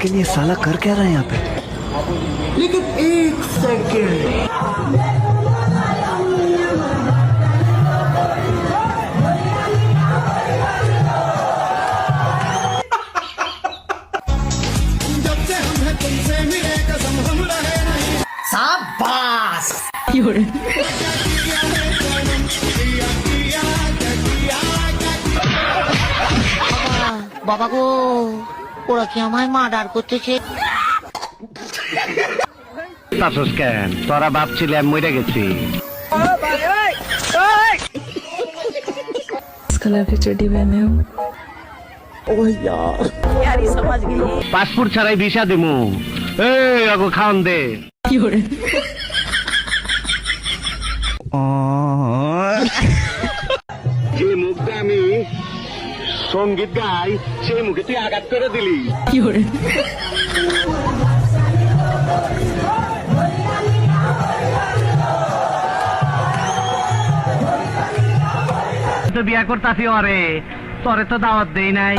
लेकिन ये साला कर क्या रहा है यहाँ पे? लेकिन एक सेकंड, शाबाश। বাবা গো, ওরা কি আমায় মার্ডার করতেছে? কেন তোরা ভাবছিলি আমি মরে গেছি? कलर की चड्डी पहने हो। পাসপোর্ট ছাড়াই ভিসা দিমু। এই আগো খাওন দে। যে মুখটা আমি সঙ্গীত গাই সেই মুখে তুই আঘাত করে দিলি। তো বিয়া করতাছি, অরে তোরে তো দাওয়াত দেই নাই।